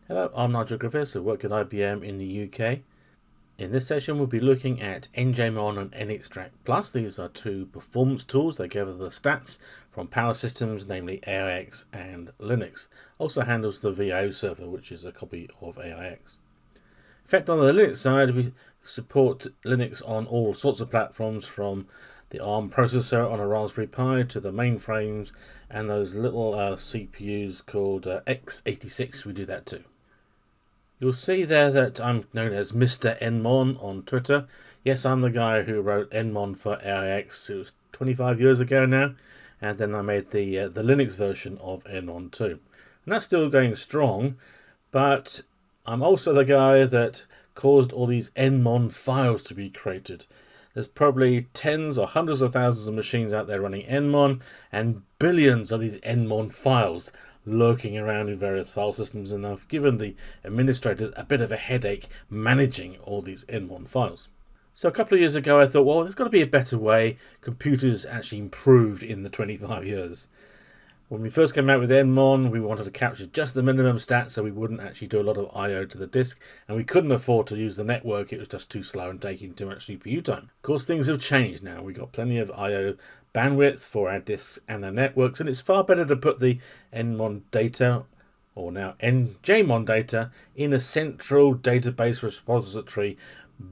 Hello, I'm Nigel Griffiths. I work at IBM in the UK. In this session, we'll be looking at njmon and nextract plus. These are two performance tools. They gather the stats from power systems, namely AIX and Linux. Also handles the VIO server, which is a copy of AIX. In fact, on the Linux side, we support Linux on all sorts of platforms, from the ARM processor on a Raspberry Pi to the mainframes and those little CPUs called x86. We do that too. You'll see there that I'm known as Mr. nmon on Twitter. Yes, I'm the guy who wrote nmon for AIX. It was 25 years ago now, and then I made the Linux version of nmon too. And that's still going strong, but I'm also the guy that caused all these nmon files to be created. There's probably tens or hundreds of thousands of machines out there running nmon, and billions of these nmon files lurking around in various file systems, and I've given the administrators a bit of a headache managing all these nmon files. So a couple of years ago I thought, well, there's got to be a better way. Computers actually improved in the 25 years. When we first came out with nmon, we wanted to capture just the minimum stats so we wouldn't actually do a lot of I/O to the disk, and we couldn't afford to use the network. It was just too slow and taking too much CPU time. Of course, things have changed now. We've got plenty of I/O bandwidth for our disks and our networks, and it's far better to put the nmon data, or now njmon data, in a central database repository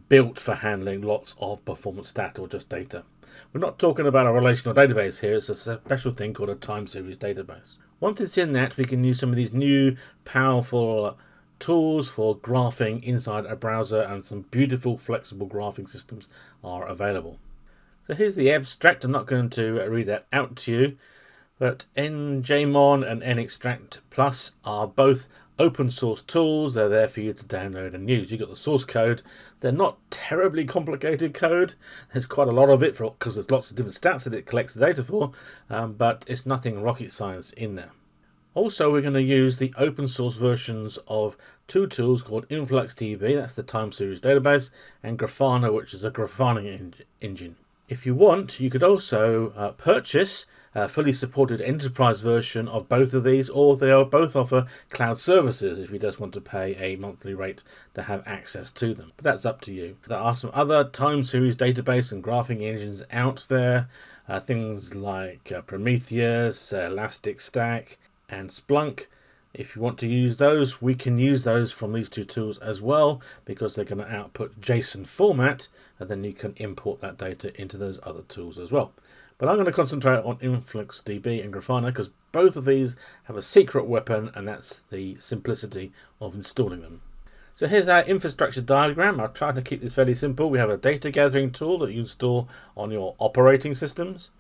built for handling lots of performance stats or just data. We're not talking about a relational database here. It's a special thing called a time series database. Once it's in that, we can use some of these new powerful tools for graphing inside a browser, and some beautiful flexible graphing systems are available. So here's the abstract. I'm not going to read that out to you, but njmon and nextract plus are both open source tools. They're there for you to download and use. You've got the source code. They're not terribly complicated code. There's quite a lot of it because there's lots of different stats that it collects the data for, but it's nothing rocket science in there. Also, we're going to use the open source versions of two tools called InfluxDB, that's the time series database, and Grafana, which is a graphic engine. If you want, you could also purchase a fully supported enterprise version of both of these, or they both offer cloud services if you just want to pay a monthly rate to have access to them. But that's up to you. There are some other time series database and graphing engines out there, things like Prometheus, Elasticstack, and Splunk. If you want to use those, we can use those from these two tools as well, because they're going to output JSON format, and then you can import that data into those other tools as well. But I'm going to concentrate on InfluxDB and Grafana because both of these have a secret weapon, and that's the simplicity of installing them. So here's our infrastructure diagram. I've tried to keep this fairly simple. We have a data gathering tool that you install on your operating systems.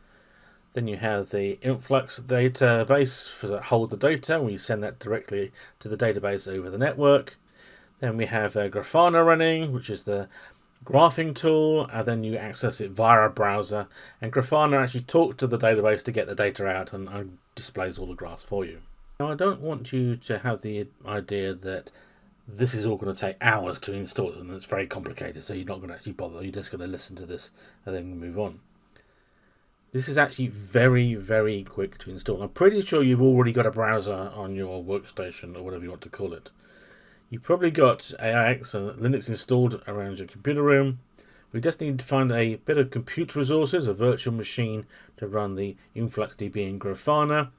Then you have the Influx database that hold the data. We send that directly to the database over the network. Then we have Grafana running, which is the graphing tool, and then you access it via a browser. And Grafana actually talks to the database to get the data out and displays all the graphs for you. Now, I don't want you to have the idea that this is all going to take hours to install, and it's very complicated, so you're not going to actually bother. You're just going to listen to this and then move on. This is actually very, very quick to install. I'm pretty sure you've already got a browser on your workstation, or whatever you want to call it. You've probably got AIX and Linux installed around your computer room. We just need to find a bit of compute resources, a virtual machine to run the InfluxDB and Grafana.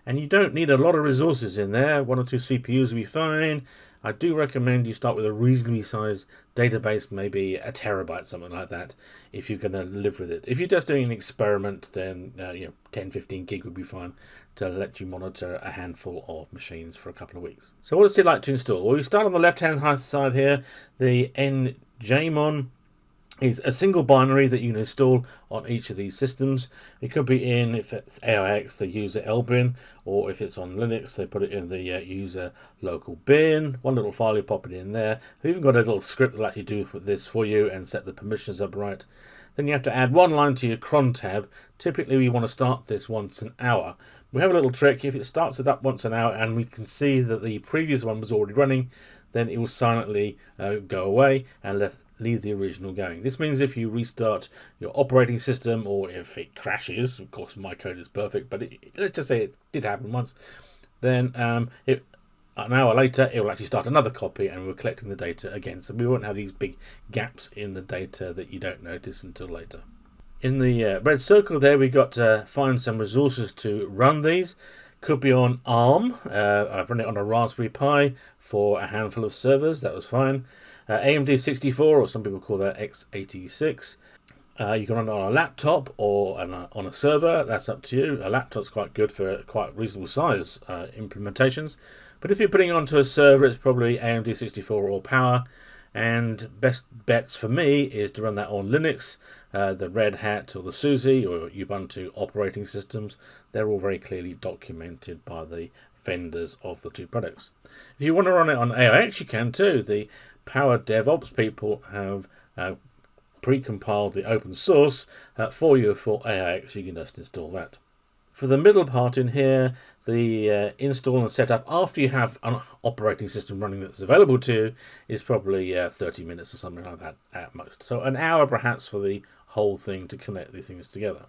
And you don't need a lot of resources in there. 1 or 2 CPUs will be fine. I do recommend you start with a reasonably sized database, maybe a terabyte, something like that, if you're going to live with it. If you're just doing an experiment, then 10-15 gig would be fine to let you monitor a handful of machines for a couple of weeks. So what is it like to install? Well, we start on the left-hand side here. The njmon is a single binary that you can install on each of these systems. It could be in, if it's AIX, the user lbin, or if it's on Linux, they put it in the user local bin. One little file, you pop it in there. We've even got a little script that will actually do this for you and set the permissions up right. Then you have to add one line to your cron tab. Typically, we want to start this once an hour. We have a little trick. If it starts it up once an hour and we can see that the previous one was already running, then it will silently go away and leave the original going. This means if you restart your operating system, or if it crashes, of course my code is perfect, but let's just say it did happen once, then it an hour later, it will actually start another copy, and we're collecting the data again. So we won't have these big gaps in the data that you don't notice until later. In the red circle there, we got to find some resources to run these. Could be on ARM. I've run it on a Raspberry Pi for a handful of servers. That was fine. AMD 64, or some people call that x86. You can run it on a laptop or on a server. That's up to you. A laptop's quite good for quite reasonable size implementations. But if you're putting it onto a server, it's probably AMD 64 or Power. And best bets for me is to run that on Linux, the Red Hat or the SUSE or Ubuntu operating systems. They're all very clearly documented by the vendors of the two products. If you want to run it on AIX, you can too. The Power DevOps people have pre-compiled the open source for you for AIX. You can just install that. For the middle part in here, the install and setup after you have an operating system running that's available to you is probably 30 minutes or something like that at most. So an hour perhaps for the whole thing to connect these things together.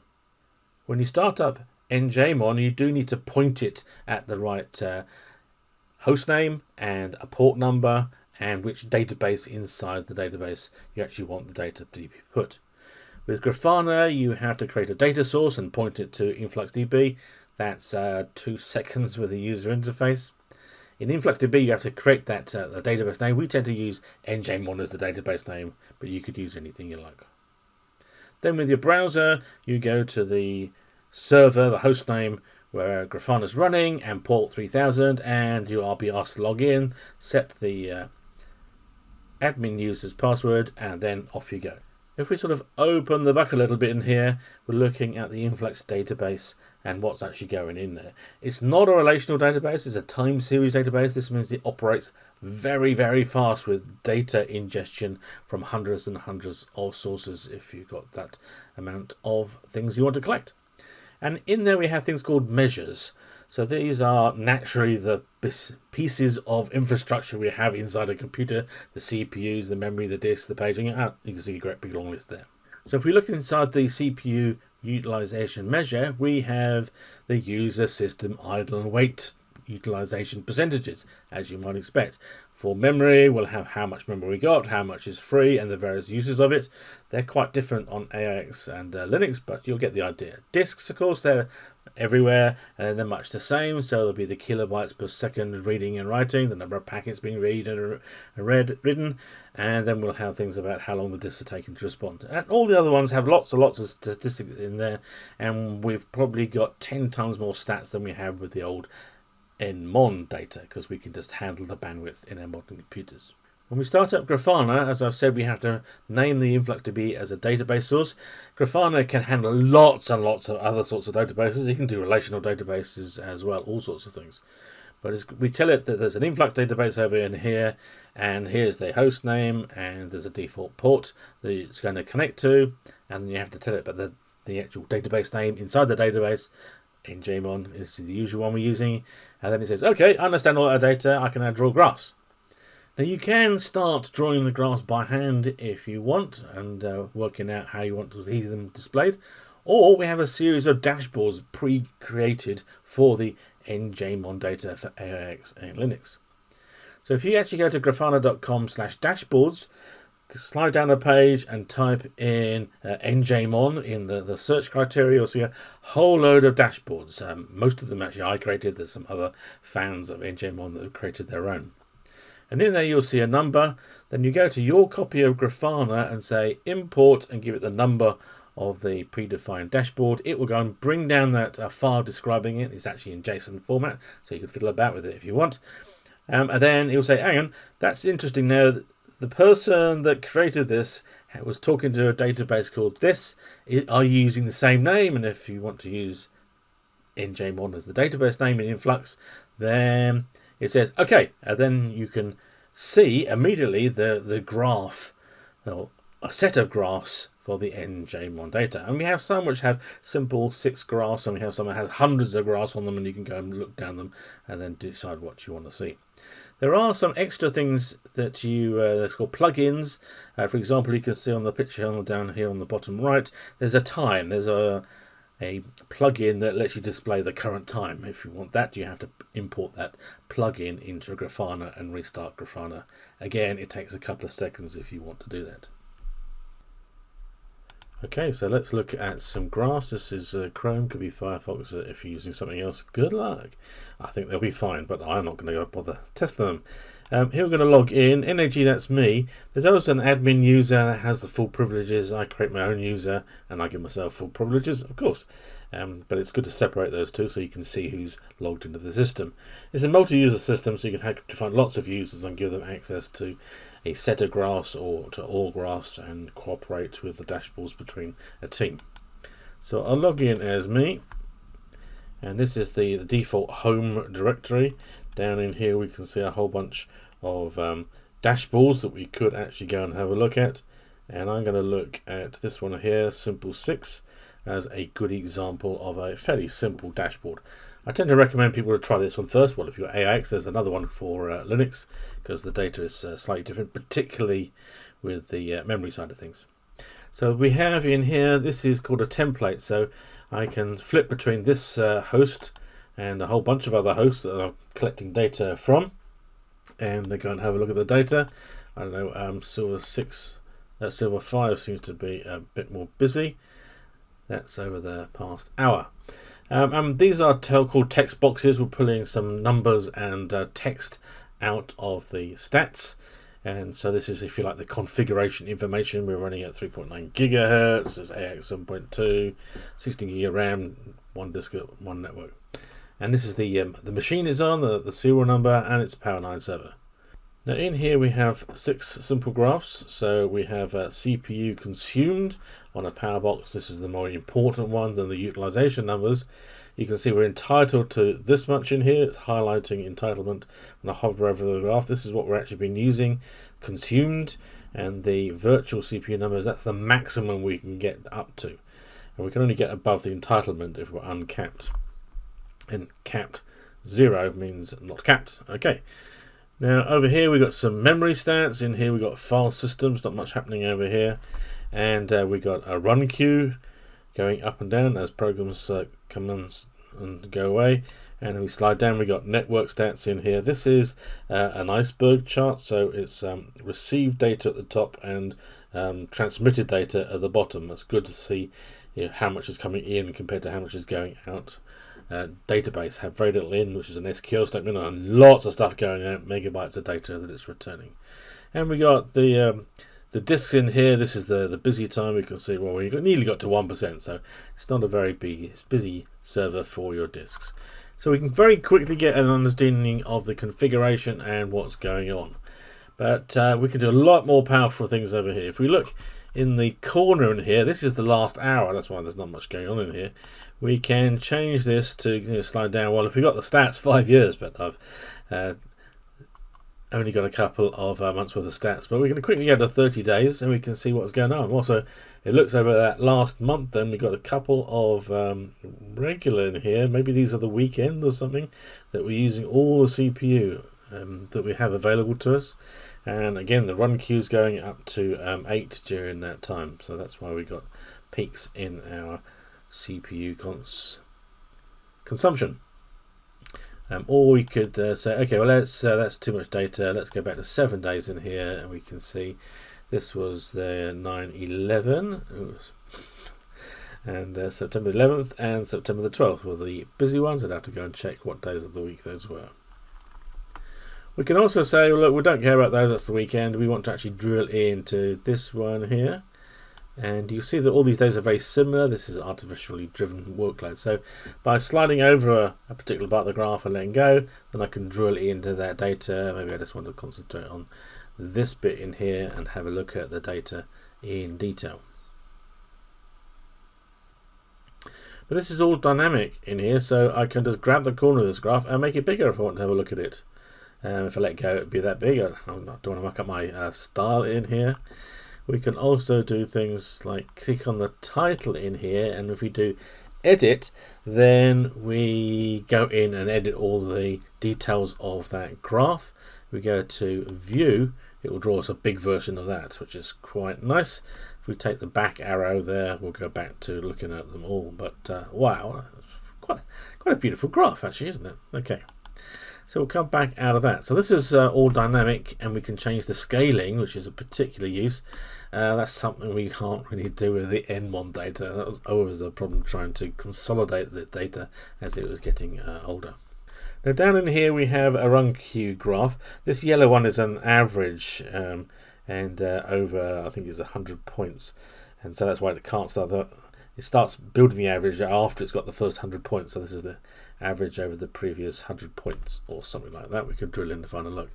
When you start up njmon, you do need to point it at the right host name and a port number and which database inside the database you actually want the data to be put. With Grafana, you have to create a data source and point it to InfluxDB. That's 2 seconds with the user interface. In InfluxDB, you have to create that the database name. We tend to use njmon as the database name, but you could use anything you like. Then with your browser, you go to the server, the host name, where Grafana is running, and port 3000, and you'll be asked to log in, set the admin user's password, and then off you go. If we sort of open the book a little bit in here, we're looking at the Influx database and what's actually going in there. It's not a relational database, it's a time series database. This means it operates very, very fast with data ingestion from hundreds and hundreds of sources if you've got that amount of things you want to collect. And in there we have things called measures. So these are naturally the pieces of infrastructure we have inside a computer, the CPUs, the memory, the disk, the paging. You can see a great big long list there. So if we look inside the CPU utilization measure, we have the user, system, idle and wait utilization percentages, as you might expect. For memory, we'll have how much memory we got, how much is free, and the various uses of it. They're quite different on AIX and Linux, but you'll get the idea. Disks, of course, they're everywhere, and they're much the same. So there'll be the kilobytes per second reading and writing, the number of packets being written, and then we'll have things about how long the disks are taking to respond. And all the other ones have lots and lots of statistics in there, and we've probably got 10 times more stats than we have with the old nmon data, because we can just handle the bandwidth in our modern computers. When we start up Grafana, as I've said, we have to name the InfluxDB as a database source. Grafana can handle lots and lots of other sorts of databases. It can do relational databases as well, all sorts of things. But we tell it that there's an Influx database over in here, and here's the host name, and there's a default port that it's going to connect to, and then you have to tell it about the actual database name inside the database. njmon is the usual one we're using, and then it says, okay, I understand all that data, I can now draw graphs. Now you can start drawing the graphs by hand if you want, and working out how you want to see them displayed, or we have a series of dashboards pre-created for the njmon data for AIX and Linux. So if you actually go to grafana.com/dashboards, slide down a page and type in njmon in the search criteria, you'll see a whole load of dashboards. Most of them actually I created. There's some other fans of njmon that have created their own. And in there you'll see a number. Then you go to your copy of Grafana and say import and give it the number of the predefined dashboard. It will go and bring down that file describing it. It's actually in JSON format, so you can fiddle about with it if you want. And then it'll say, hang on, that's interesting now. The person that created this was talking to a database called this. Are you using the same name? And if you want to use njmon as the database name in Influx, then it says, okay, and then you can see immediately the graph, or a set of graphs for the njmon data. And we have some which have simple 6 graphs, and we have some that has hundreds of graphs on them, and you can go and look down them and then decide what you want to see. There are some extra things that you, it's called plugins. For example, you can see on the picture down here on the bottom right, there's a time. There's a a plugin that lets you display the current time. If you want that, you have to import that plugin into Grafana and restart Grafana. Again, it takes a couple of seconds if you want to do that. Okay, so let's look at some graphs. This is Chrome, could be Firefox. If you're using something else, good luck. I think they'll be fine, but I'm not going to go bother testing them. Here we're going to log in. NAG, that's me. There's also an admin user that has the full privileges. I create my own user and I give myself full privileges, of course. But it's good to separate those two so you can see who's logged into the system. It's a multi-user system, so you can define lots of users and give them access to a set of graphs or to all graphs and cooperate with the dashboards between a team. So I'll log in as me, and this is the default home directory. Down in here we can see a whole bunch of dashboards that we could actually go and have a look at, and I'm going to look at this one here, Simple 6, as a good example of a fairly simple dashboard. I tend to recommend people to try this one first. Well, if you're AIX, there's another one for Linux, because the data is slightly different, particularly with the memory side of things. So we have in here, this is called a template, so I can flip between this host and a whole bunch of other hosts that I'm collecting data from, and they go and have a look at the data. I don't know, Silver 6, Silver 5 seems to be a bit more busy. That's over the past hour. These are called text boxes. We're pulling some numbers and text out of the stats. And so this is, if you like, the configuration information. We're running at 3.9 gigahertz. There's AIX 7.2, 16 gig of RAM, one disk, one network. And this is the machine is on, the serial number, and it's a Power 9 server. Now in here we have 6 simple graphs. So we have CPU consumed on a power box. This is the more important one than the utilization numbers. You can see we're entitled to this much in here. It's highlighting entitlement. When I hover over the graph, this is what we're actually been using, consumed, and the virtual CPU numbers, that's the maximum we can get up to. And we can only get above the entitlement if we're uncapped. And capped 0 means not capped. Okay. Now over here we've got some memory stats. In here we've got file systems, not much happening over here. And we've got a run queue going up and down as programs come and go away. And we slide down, we got network stats in here. This is an iceberg chart, so it's received data at the top and transmitted data at the bottom. That's good to see, you know, how much is coming in compared to how much is going out. Database have very little in, which is an SQL statement, and lots of stuff going out, megabytes of data that it's returning. And we got the disks in here. This is the busy time. We can see, well, we nearly got to 1%, so it's not a very busy server for your disks. So we can very quickly get an understanding of the configuration and what's going on. But we can do a lot more powerful things over here. If we look in the corner in here, this is the last hour. That's why there's not much going on in here. We can change this to slide down. Well, if we got the stats, 5 years, but I've only got a couple of months worth of stats. But we can quickly go to 30 days and we can see what's going on. Also, it looks over that last month. Then we've got a couple of regular in here. Maybe these are the weekend or something that we're using all the CPU that we have available to us. And again, the run queue is going up to 8 during that time. So that's why we got peaks in our CPU consumption. Or we could say, okay, well, that's too much data. Let's go back to 7 days in here, and we can see this was the 9/11, and September 11th and September the 12th were the busy ones. I'd have to go and check what days of the week those were. We can also say, well, look, we don't care about those, that's the weekend. We want to actually drill into this one here. And you see that all these days are very similar. This is artificially driven workload. So by sliding over a particular part of the graph and letting go, then I can drill into that data. Maybe I just want to concentrate on this bit in here and have a look at the data in detail. But this is all dynamic in here, so I can just grab the corner of this graph and make it bigger if I want to have a look at it. If I let go, it'd be that big. I don't want to muck up my style in here. We can also do things like click on the title in here, and if we do edit, then we go in and edit all the details of that graph. we go to view, it will draw us a big version of that, which is quite nice. If we take the back arrow there, we'll go back to looking at them all. But wow, quite a beautiful graph actually, isn't it? Okay, so we'll come back out of that. So this is all dynamic, and we can change the scaling, which is a particular use. That's something we can't really do with the nmon data. That was always a problem, trying to consolidate the data as it was getting older. Now down in here we have a run queue graph. This yellow one is an average, and over, I think it's 100 points, and so that's why it can't start that. It starts building the average after it's got the first 100 points. So this is the average over the previous 100 points or something like that. We could drill in to find a look.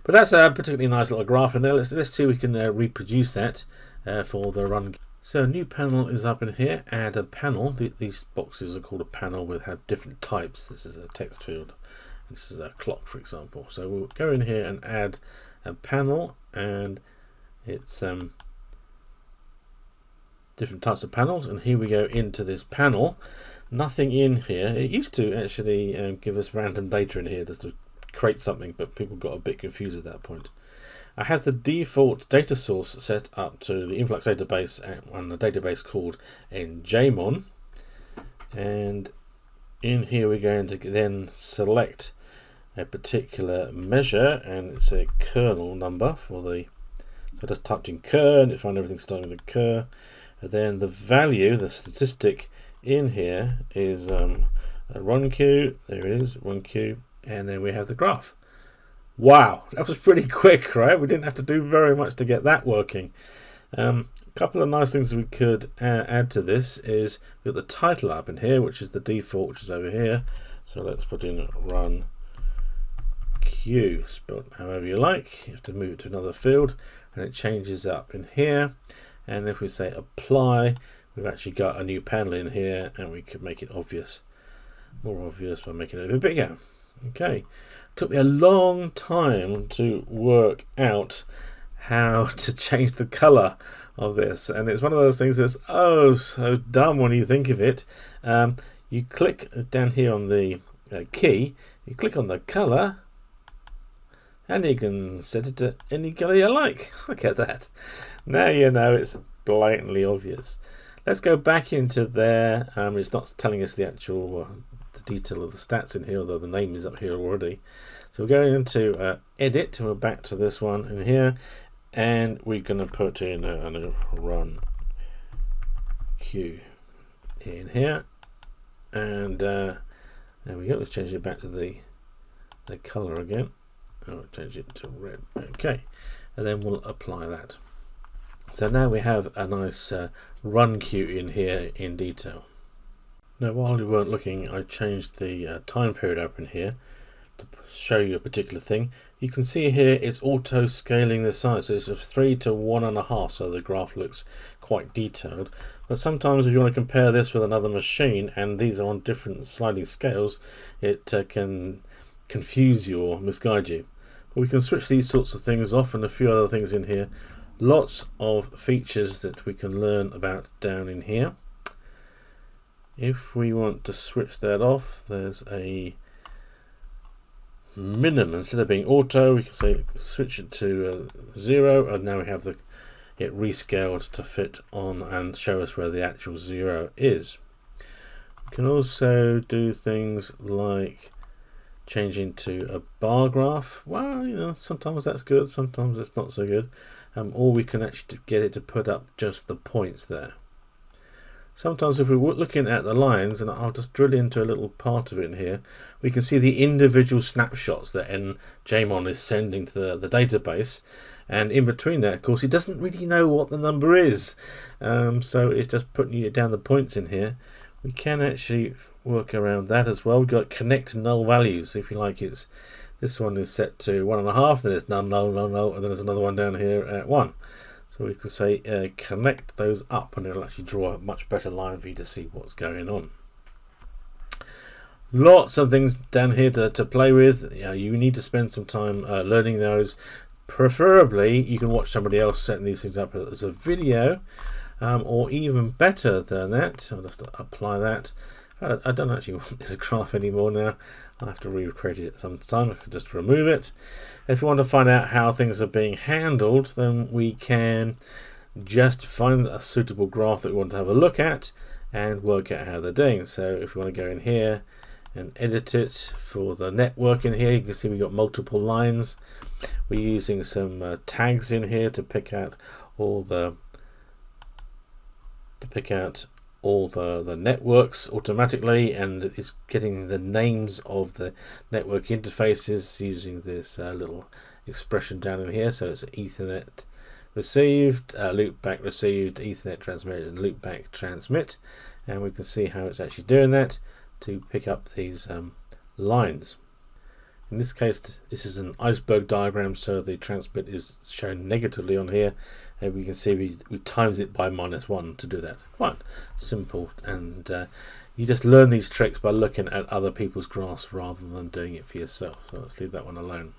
But that's a particularly nice little graph in there. Let's see if we can reproduce that for the run. So a new panel is up in here. Add a panel. These boxes are called a panel with have different types. This is a text field. This is a clock, for example. So we'll go in here and add a panel, and it's different types of panels, and here we go into this panel. Nothing in here. It used to actually give us random data in here just to create something, but people got a bit confused at that point. I have the default data source set up to the Influx database on a database called njmon, and in here we're going to then select a particular measure, and it's a kernel number for the, so I just typed in cur and it found everything starting with a cur, and then the value, the statistic in here is a run queue. There it is, run queue, and then we have the graph. Wow, that was pretty quick, right? We didn't have to do very much to get that working. A couple of nice things we could add to this is we've got the title up in here, which is the default, which is over here. So let's put in run queue, spelled however you like. You have to move it to another field, and it changes up in here. And if we say apply, we've actually got a new panel in here, and we could make it obvious, more obvious by making it a bit bigger. Okay, took me a long time to work out how to change the color of this, and it's one of those things that's so dumb when you think of it. You click down here on the key, you click on the color, and you can set it to any color you like. Look at that. Now you know it's blatantly obvious. Let's go back into there. It's not telling us the actual the detail of the stats in here, although the name is up here already. So we're going into edit, and we're back to this one in here, and we're going to put in a run queue in here, and there we go. Let's change it back to the color again. I'll change it to red. Okay, and then we'll apply that. So now we have a nice run queue in here in detail. Now while you weren't looking, I changed the time period up in here to show you a particular thing. You can see here it's auto scaling the size, so it's a 3 to 1.5, so the graph looks quite detailed. But sometimes if you want to compare this with another machine, and these are on different sliding scales, it can confuse you or misguide you. But we can switch these sorts of things off, and a few other things in here. Lots of features that we can learn about down in here. If we want to switch that off, there's a minimum. Instead of being auto, we can say switch it to 0, and now we have it rescaled to fit on and show us where the actual 0 is. We can also do things like changing to a bar graph. Well, you know, sometimes that's good, sometimes it's not so good. Or we can actually get it to put up just the points there. Sometimes if we're looking at the lines, and I'll just drill into a little part of it in here, we can see the individual snapshots that njmon is sending to the database, and in between that, of course, it doesn't really know what the number is, so it's just putting you down the points in here. We can actually work around that as well. We've got connect null values. If you like, this one is set to 1.5, then it's null, null, null, null, and then there's another one down here at 1. So we can say connect those up, and it'll actually draw a much better line for you to see what's going on. Lots of things down here to play with. You need to spend some time learning those. Preferably, you can watch somebody else setting these things up as a video, or even better than that. I'll just apply that, I don't actually want this graph anymore now. I'll have to recreate it at some time. I could just remove it. If we want to find out how things are being handled, then we can just find a suitable graph that we want to have a look at and work out how they're doing. So if we want to go in here and edit it for the network in here, you can see we've got multiple lines. We're using some tags in here to pick out all the networks automatically, and it's getting the names of the network interfaces using this little expression down in here. So it's Ethernet received, loopback received, Ethernet transmit, and loopback transmit, and we can see how it's actually doing that to pick up these lines. In this case, this is an iceberg diagram, so the transmit is shown negatively on here, and we can see we times it by -1 to do that. Quite simple, and you just learn these tricks by looking at other people's graphs rather than doing it for yourself. So let's leave that one alone.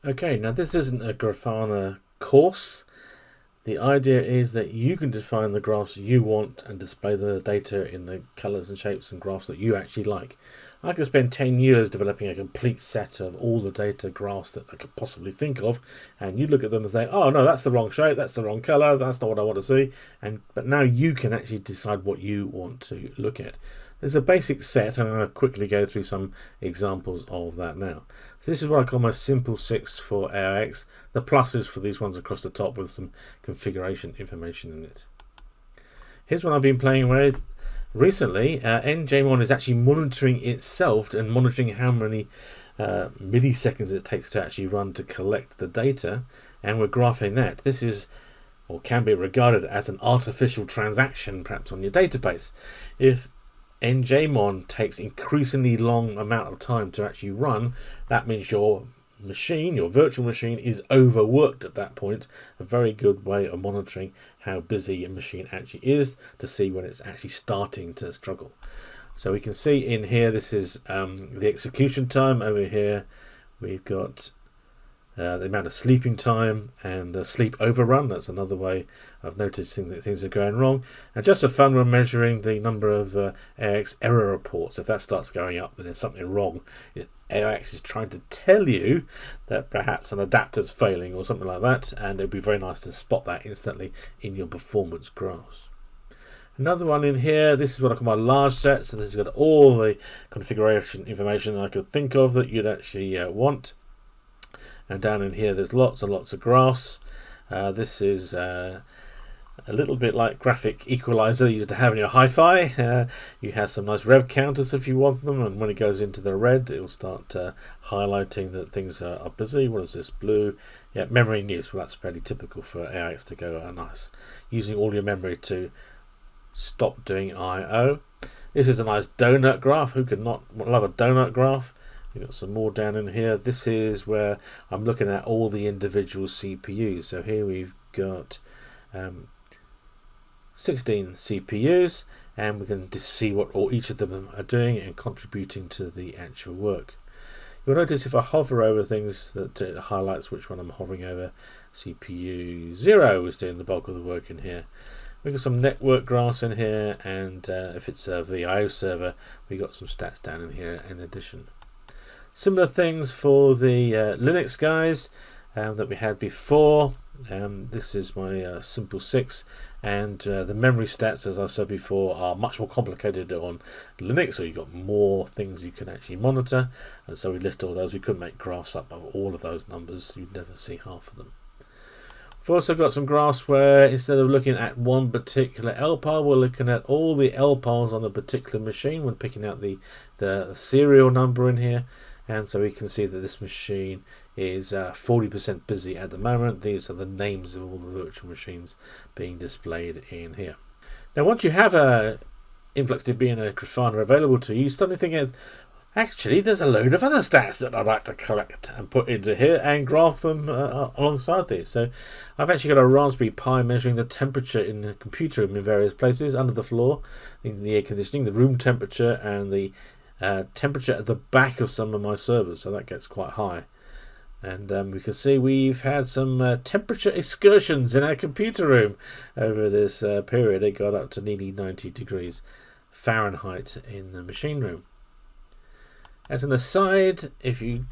Okay, now this isn't a Grafana course. The idea is that you can define the graphs you want and display the data in the colors and shapes and graphs that you actually like. I could spend 10 years developing a complete set of all the data graphs that I could possibly think of, and you look at them and say, oh no, that's the wrong shape, that's the wrong color, that's not what I want to see. But now you can actually decide what you want to look at. There's a basic set, and I'm going to quickly go through some examples of that now. So this is what I call my simple 6 for AIX. The plus is for these ones across the top with some configuration information in it. Here's what I've been playing with recently. njmon is actually monitoring itself and monitoring how many milliseconds it takes to actually run to collect the data, and we're graphing that. This is, or can be regarded as, an artificial transaction perhaps on your database. If njmon takes increasingly long amount of time to actually run, that means your machine, your virtual machine, is overworked at that point. A very good way of monitoring how busy a machine actually is, to see when it's actually starting to struggle. So we can see in here, this is the execution time. Over here we've got the amount of sleeping time and the sleep overrun. That's another way of noticing that things are going wrong. And just for fun, we're measuring the number of AIX error reports. If that starts going up, then there's something wrong. AIX is trying to tell you that perhaps an adapter's failing or something like that, and it would be very nice to spot that instantly in your performance graphs. Another one in here, this is what I call my large set. So this has got all the configuration information I could think of that you'd actually want. And down in here there's lots and lots of graphs. This is a little bit like graphic equalizer you used to have in your hi-fi. You have some nice rev counters if you want them, and when it goes into the red it will start highlighting that things are busy. What is this? Blue. Yeah, memory in use. Well, that's fairly typical for AIX to go nice, using all your memory to stop doing I/O. This is a nice donut graph. Who could not love a donut graph? We've got some more down in here. This is where I'm looking at all the individual CPUs. So here we've got 16 CPUs, and we can just see what each of them are doing and contributing to the actual work. You'll notice if I hover over things that it highlights which one I'm hovering over. CPU 0 is doing the bulk of the work in here. We've got some network graphs in here, and if it's a VIO server, we've got some stats down in here in addition. Similar things for the Linux guys that we had before. This is my simple 6, and the memory stats, as I've said before, are much more complicated on Linux, so you've got more things you can actually monitor, and so we list all those. We couldn't make graphs up of all of those numbers, you'd never see half of them. We've also got some graphs where instead of looking at one particular LPAR, we're looking at all the LPARs on a particular machine when picking out the serial number in here. And so we can see that this machine is 40% busy at the moment. These are the names of all the virtual machines being displayed in here. Now, once you have a InfluxDB and a Grafana available to you, suddenly thinking, actually, there's a load of other stats that I'd like to collect and put into here and graph them alongside these. So I've actually got a Raspberry Pi measuring the temperature in the computer room in various places, under the floor, in the air conditioning, the room temperature, and the temperature at the back of some of my servers, so that gets quite high. And we can see we've had some temperature excursions in our computer room over this period. It got up to nearly 90 degrees Fahrenheit in the machine room. As an aside, if you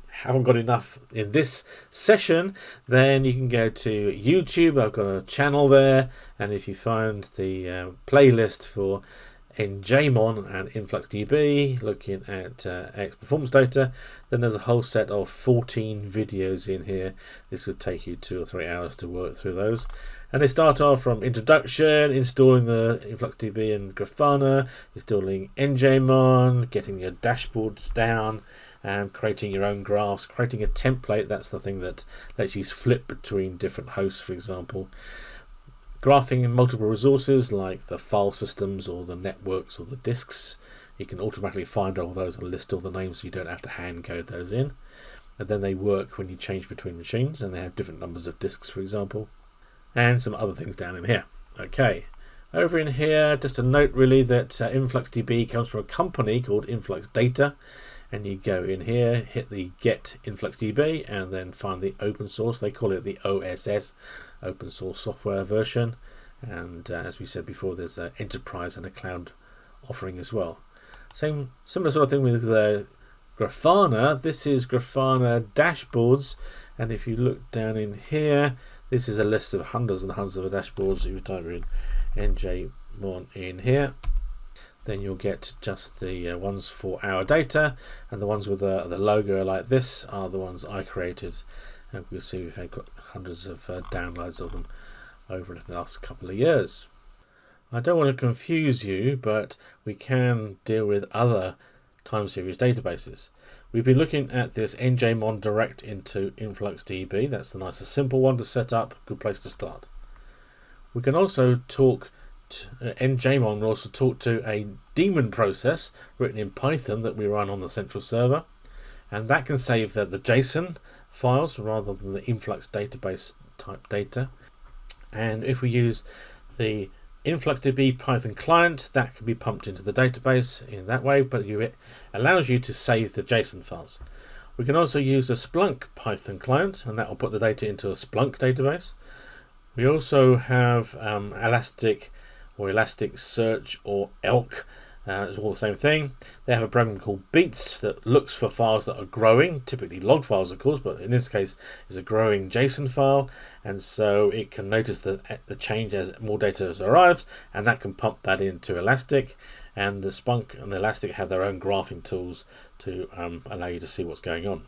haven't got enough in this session, then you can go to YouTube. I've got a channel there, and if you find the playlist for njmon and InfluxDB looking at AIX performance data, then there's a whole set of 14 videos in here. This would take you 2 or 3 hours to work through those, and they start off from introduction, installing the InfluxDB and Grafana, installing njmon, getting your dashboards down, and creating your own graphs, creating a template. That's the thing that lets you flip between different hosts, for example. Graphing in multiple resources like the file systems or the networks or the disks. You can automatically find all those and list all the names so you don't have to hand code those in. And then they work when you change between machines, and they have different numbers of disks, for example. And some other things down in here. Okay, over in here, just a note really that InfluxDB comes from a company called Influx Data. And you go in here, hit the get InfluxDB, and then find the open source. They call it the OSS, open source software version. And as we said before, there's an enterprise and a cloud offering as well. Similar sort of thing with Grafana. This is Grafana dashboards, and if you look down in here, this is a list of hundreds and hundreds of dashboards. If you type in njmon in here, then you'll get just the ones for our data, and the ones with the logo like this are the ones I created, and we'll see we've got hundreds of downloads of them over the last couple of years. I don't want to confuse you, but we can deal with other time series databases. We've been looking at this njmon direct into InfluxDB. That's the nicest simple one to set up, good place to start. We can also talk njmon will also talk to a daemon process written in Python that we run on the central server, and that can save the JSON files rather than the influx database type data. And if we use the InfluxDB Python client, that can be pumped into the database in that way, but it allows you to save the JSON files. We can also use a Splunk Python client, and that will put the data into a Splunk database. We also have Elastic or Elasticsearch or ELK. It's all the same thing. They have a program called Beats that looks for files that are growing, typically log files of course, but in this case is a growing JSON file, and so it can notice the change as more data has arrived, and that can pump that into Elastic. And the Splunk and Elastic have their own graphing tools to allow you to see what's going on.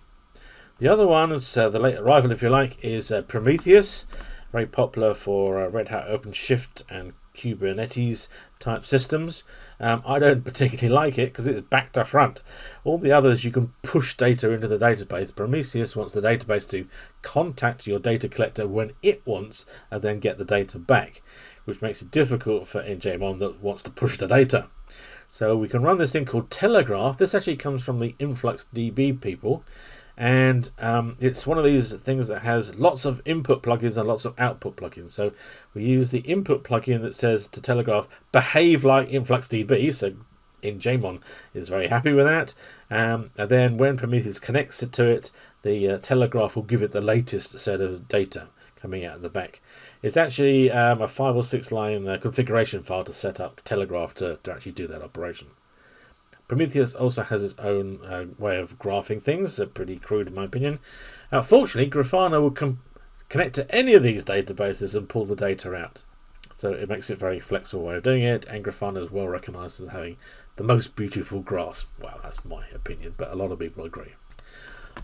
The other one is the late arrival, if you like, is Prometheus, very popular for Red Hat OpenShift and Kubernetes type systems. I don't particularly like it because it's back to front. All the others you can push data into the database. Prometheus wants the database to contact your data collector when it wants and then get the data back, which makes it difficult for njmon that wants to push the data. So we can run this thing called Telegraph. This actually comes from the InfluxDB people, and it's one of these things that has lots of input plugins and lots of output plugins. So we use the input plugin that says to Telegraph, behave like InfluxDB. So njmon is very happy with that. And then when Prometheus connects it to it, the Telegraph will give it the latest set of data coming out of the back. It's actually a 5 or 6 line configuration file to set up Telegraph to actually do that operation. Prometheus also has its own way of graphing things, pretty crude in my opinion. Fortunately, Grafana will connect to any of these databases and pull the data out. So it makes it a very flexible way of doing it, and Grafana is well recognised as having the most beautiful graphs. Well, that's my opinion, but a lot of people agree.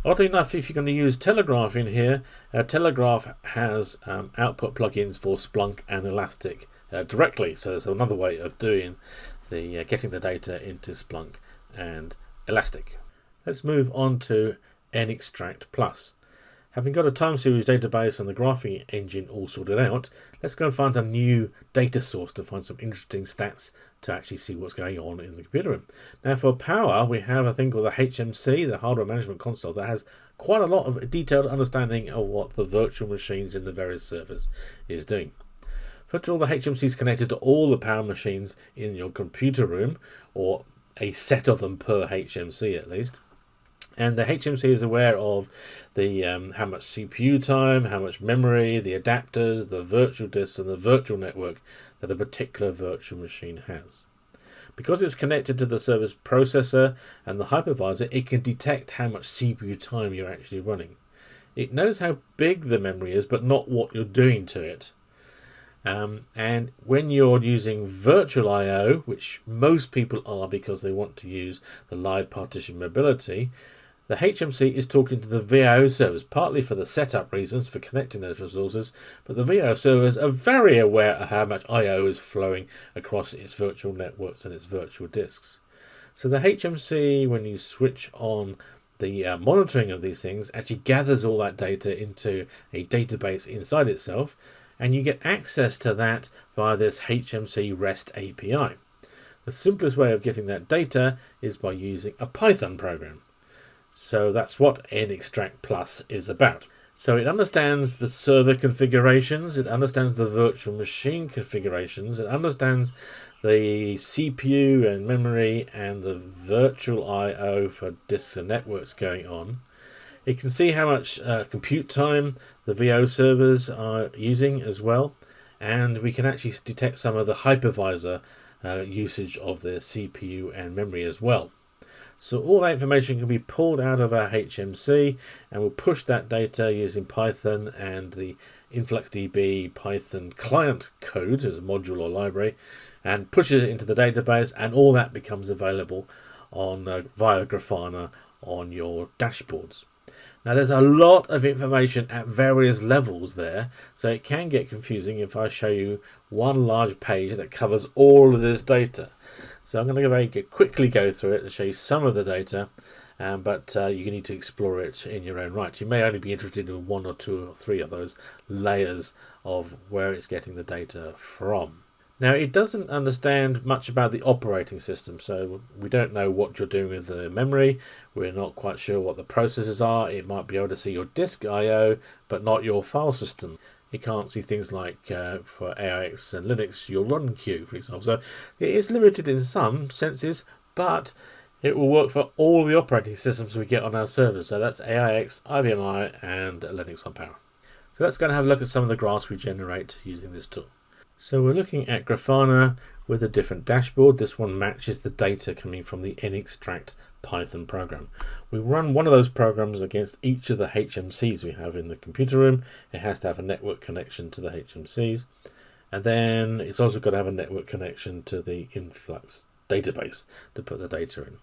Oddly enough, if you're going to use Telegraph in here, Telegraph has output plugins for Splunk and Elastic directly. So there's another way of doing the getting the data into Splunk and Elastic. Let's move on to nextract plus. Having got a time series database and the graphing engine all sorted out, let's go and find a new data source to find some interesting stats to actually see what's going on in the computer room. Now for power, we have a thing called the HMC, the hardware management console, that has quite a lot of detailed understanding of what the virtual machines in the various servers is doing. First of all, the HMC is connected to all the power machines in your computer room, or a set of them per HMC at least. And the HMC is aware of the how much CPU time, how much memory, the adapters, the virtual disks, and the virtual network that a particular virtual machine has. Because it's connected to the service processor and the hypervisor, it can detect how much CPU time you're actually running. It knows how big the memory is, but not what you're doing to it. And when you're using virtual I/O, which most people are because they want to use the live partition mobility, the HMC is talking to the VIO servers, partly for the setup reasons for connecting those resources, but the VIO servers are very aware of how much I/O is flowing across its virtual networks and its virtual disks. So the HMC, when you switch on the monitoring of these things, actually gathers all that data into a database inside itself, and you get access to that via this HMC REST API. The simplest way of getting that data is by using a Python program. So that's what nextract plus is about. So it understands the server configurations, it understands the virtual machine configurations, it understands the CPU and memory and the virtual I/O for disks and networks going on. It can see how much compute time the VIO servers are using as well, and we can actually detect some of the hypervisor usage of the CPU and memory as well. So all that information can be pulled out of our HMC, and we'll push that data using Python and the InfluxDB Python client code as a module or library, and pushes it into the database, and all that becomes available on via Grafana on your dashboards. Now there's a lot of information at various levels there, so it can get confusing if I show you one large page that covers all of this data. So I'm going to very quickly go through it and show you some of the data, but you need to explore it in your own right. You may only be interested in one or two or three of those layers of where it's getting the data from. Now it doesn't understand much about the operating system, so we don't know what you're doing with the memory, we're not quite sure what the processes are. It might be able to see your disk I/O but not your file system. It can't see things like for AIX and Linux your run queue, for example. So it is limited in some senses, but it will work for all the operating systems we get on our servers. So that's AIX, IBM I and Linux on Power. So let's go and have a look at some of the graphs we generate using this tool. So we're looking at Grafana with a different dashboard. This one matches the data coming from the nextract Python program. We run one of those programs against each of the HMCs we have in the computer room. It has to have a network connection to the HMCs, and then it's also got to have a network connection to the Influx database to put the data in.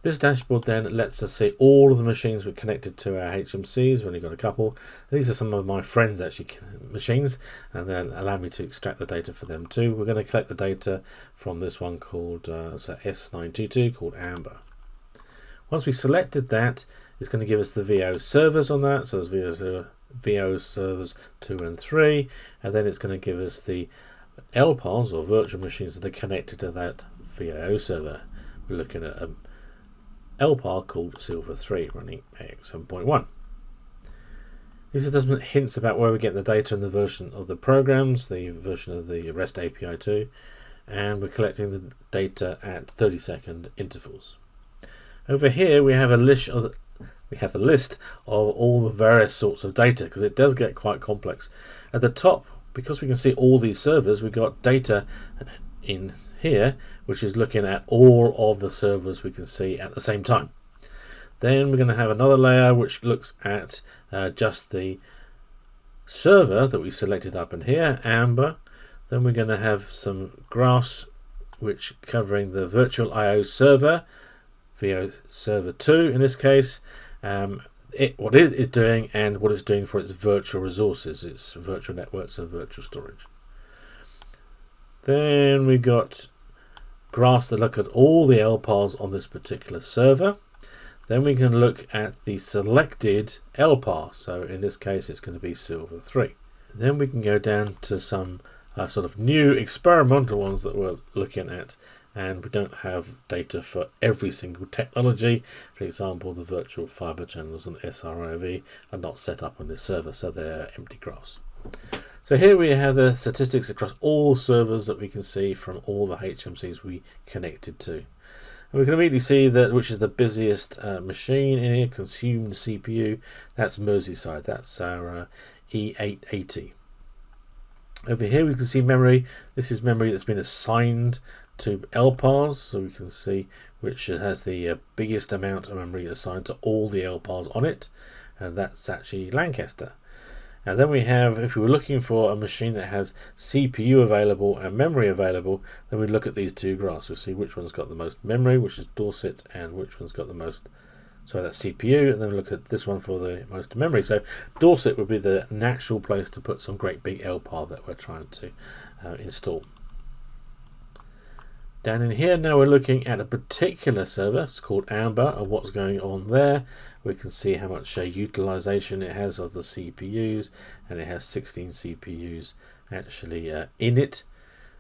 This dashboard then lets us see all of the machines we're connected to our HMCs. We've only got a couple. These are some of my friends' actually machines, and then allow me to extract the data for them too. We're going to collect the data from this one called S922 called Amber. Once we selected that, it's going to give us the VIO servers on that. So there's VIO servers 2 and 3, and then it's going to give us the LPAs or virtual machines that are connected to that VIO server. We're looking at a LPAR called Silver 3 running AIX 7.1. These are some hints about where we get the data and the version of the programs, the version of the REST API too, and we're collecting the data at 30-second intervals. Over here we have a list of all the various sorts of data, because it does get quite complex. At the top, because we can see all these servers, we've got data in here which is looking at all of the servers we can see at the same time. Then we're going to have another layer which looks at just the server that we selected up in here, Amber. Then we're going to have some graphs which covering the virtual I/O server, VIO server 2 in this case, what it is doing and what it's doing for its virtual resources, its virtual networks and virtual storage. Then we've got graphs that look at all the LPAs on this particular server. Then we can look at the selected LPAR. So in this case, it's going to be Silver 3. Then we can go down to some sort of new experimental ones that we're looking at. And we don't have data for every single technology. For example, the virtual fiber channels and SRIV are not set up on this server, so they're empty graphs. So here we have the statistics across all servers that we can see from all the HMCs we connected to. And we can immediately see that which is the busiest machine in here, consumed CPU. That's Merseyside, that's our E880. Over here we can see memory. This is memory that's been assigned two LPAs, so we can see which has the biggest amount of memory assigned to all the LPAs on it, and that's actually Lancaster. And then we have, if we were looking for a machine that has CPU available and memory available, then we look at these two graphs. We'll see which one's got the most memory, which is Dorset, and which one's got the most, sorry, that's CPU, and then we look at this one for the most memory. So Dorset would be the natural place to put some great big LPAR that we're trying to install. Down in here now we're looking at a particular server. It's called Amber, and what's going on there. We can see how much utilization it has of the CPUs, and it has 16 CPUs actually in it,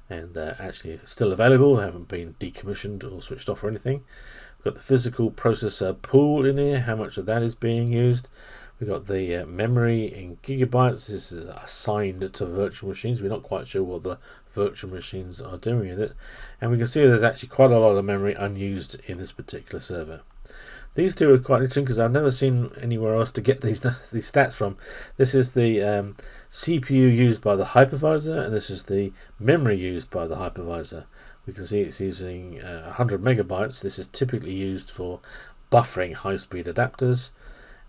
and actually still available. They haven't been decommissioned or switched off or anything. We've got the physical processor pool in here, how much of that is being used. We've got the memory in gigabytes. This is assigned to virtual machines. We're not quite sure what the virtual machines are doing with it. And we can see there's actually quite a lot of memory unused in this particular server. These two are quite interesting because I've never seen anywhere else to get these stats from. This is the CPU used by the hypervisor, and this is the memory used by the hypervisor. We can see it's using 100 megabytes. This is typically used for buffering high-speed adapters.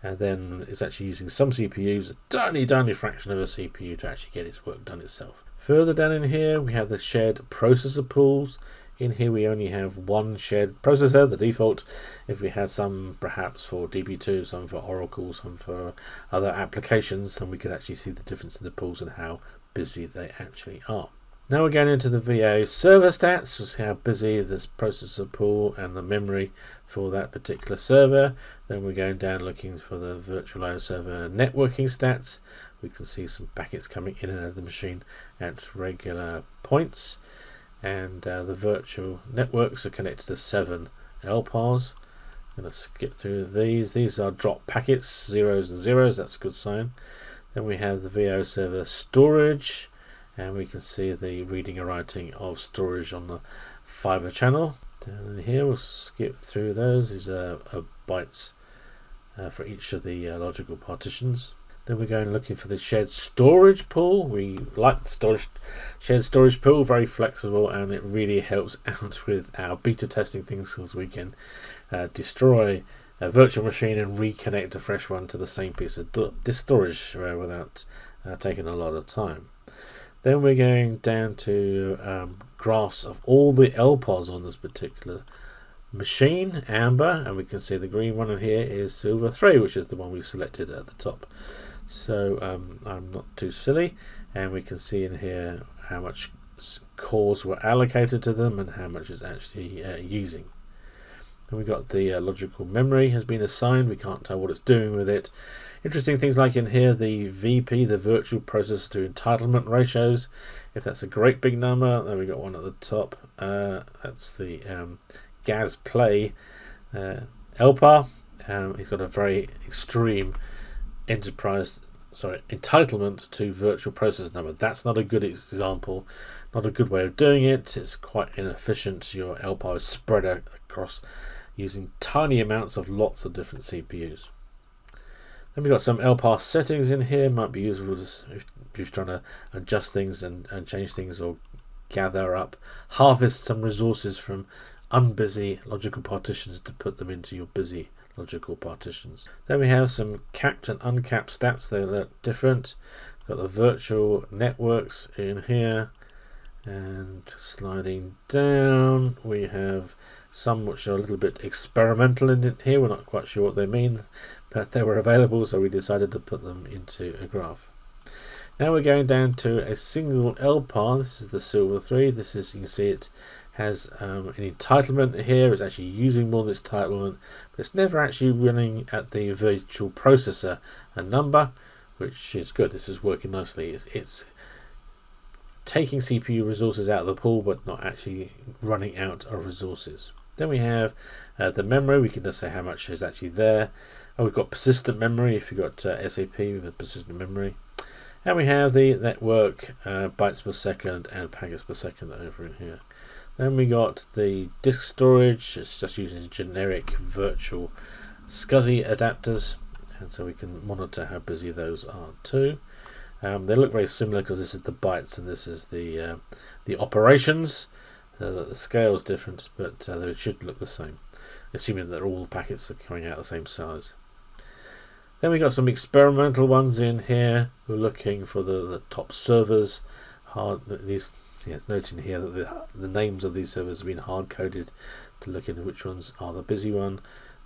And then it's actually using some CPUs, a tiny fraction of a CPU to actually get its work done itself. Further down in here, we have the shared processor pools. In here, we only have one shared processor, the default. If we had some perhaps for DB2, some for Oracle, some for other applications, then we could actually see the difference in the pools and how busy they actually are. Now we're going into the VIO server stats. We'll see how busy this processor pool and the memory for that particular server. Then we're going down looking for the virtualized server networking stats. We can see some packets coming in and out of the machine at regular points. And the virtual networks are connected to 7 LPAs. I'm going to skip through these. These are drop packets, zeros and zeros. That's a good sign. Then we have the VIO server storage. And we can see the reading and writing of storage on the fiber channel. Down in here, we'll skip through those. These are bytes for each of the logical partitions. Then we're going looking for the shared storage pool. We like the shared storage pool, very flexible, and it really helps out with our beta testing things because we can destroy a virtual machine and reconnect a fresh one to the same piece of disk storage without taking a lot of time. Then we're going down to graphs of all the LPAs on this particular machine, Amber, and we can see the green one in here is Silver 3, which is the one we selected at the top. So I'm not too silly, and we can see in here how much cores were allocated to them and how much is actually using. Then we've got the logical memory has been assigned. We can't tell what it's doing with it. Interesting things like in here, the VP, the virtual processor to entitlement ratios. If that's a great big number, then we got one at the top. That's the Gaz Play LPAR. He's got a very extreme entitlement to virtual processor number. That's not a good example, not a good way of doing it. It's quite inefficient. Your LPAR is spread across using tiny amounts of lots of different CPUs. Then we've got some LPAR settings in here. Might be useful if you're trying to adjust things and change things, or gather up, harvest some resources from unbusy logical partitions to put them into your busy logical partitions. Then we have some capped and uncapped stats. They look different. We've got the virtual networks in here, and sliding down we have some which are a little bit experimental in it here. We're not quite sure what they mean, but they were available, so we decided to put them into a graph. Now we're going down to a single LPAR. This is the Silver 3. This is, you can see it has an entitlement here. It's actually using more of this entitlement, but it's never actually running at the virtual processor a number, which is good. This is working nicely. It's taking CPU resources out of the pool, but not actually running out of resources. Then we have the memory. We can just say how much is actually there. We've got persistent memory. If you've got SAP with persistent memory. And we have the network bytes per second and packets per second over in here. Then we got the disk storage. It's just using generic virtual SCSI adapters, and so we can monitor how busy those are too. They look very similar because this is the bytes and this is the operations. The scale is different, but they should look the same, assuming that all the packets are coming out the same size. Then we got some experimental ones in here. We're looking for the top servers. Noting here that the names of these servers have been hard coded to look into which ones are the busy one.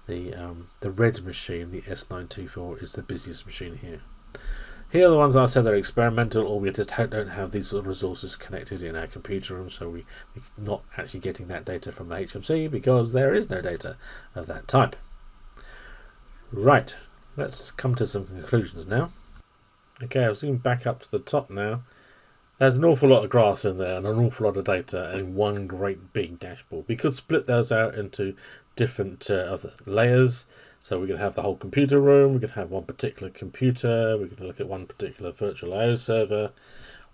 The red machine, the S924, is the busiest machine here. Here are the ones I said they're experimental, or we just don't have these sort of resources connected in our computer room, so we're not actually getting that data from the HMC because there is no data of that type. Right, let's come to some conclusions now. Okay, I've zoomed back up to the top now. There's an awful lot of graphs in there and an awful lot of data in one great big dashboard. We could split those out into different other layers. So we could have the whole computer room, we could have one particular computer, we could look at one particular virtual I/O server,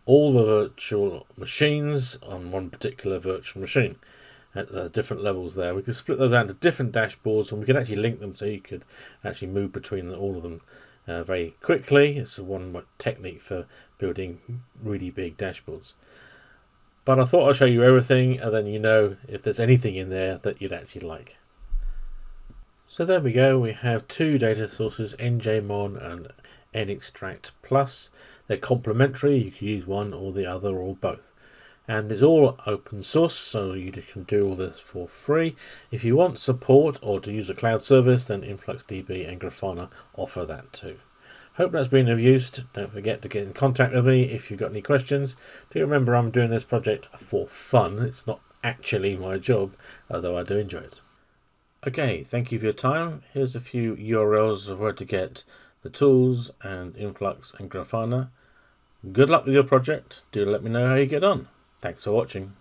all the virtual machines on one particular virtual machine at the different levels there. We could split those out into different dashboards, and we could actually link them so you could actually move between all of them very quickly. It's one technique for building really big dashboards. But I thought I'd show you everything, and then you know if there's anything in there that you'd actually like. So there we go, we have two data sources, njmon and nextract plus. They're complementary, you can use one or the other or both. And it's all open source, so you can do all this for free. If you want support or to use a cloud service, then InfluxDB and Grafana offer that too. Hope that's been of use. Don't forget to get in contact with me if you've got any questions. Do remember I'm doing this project for fun. It's not actually my job, although I do enjoy it. Okay, thank you for your time. Here's a few URLs of where to get the tools and Influx and Grafana. Good luck with your project. Do let me know how you get on. Thanks for watching.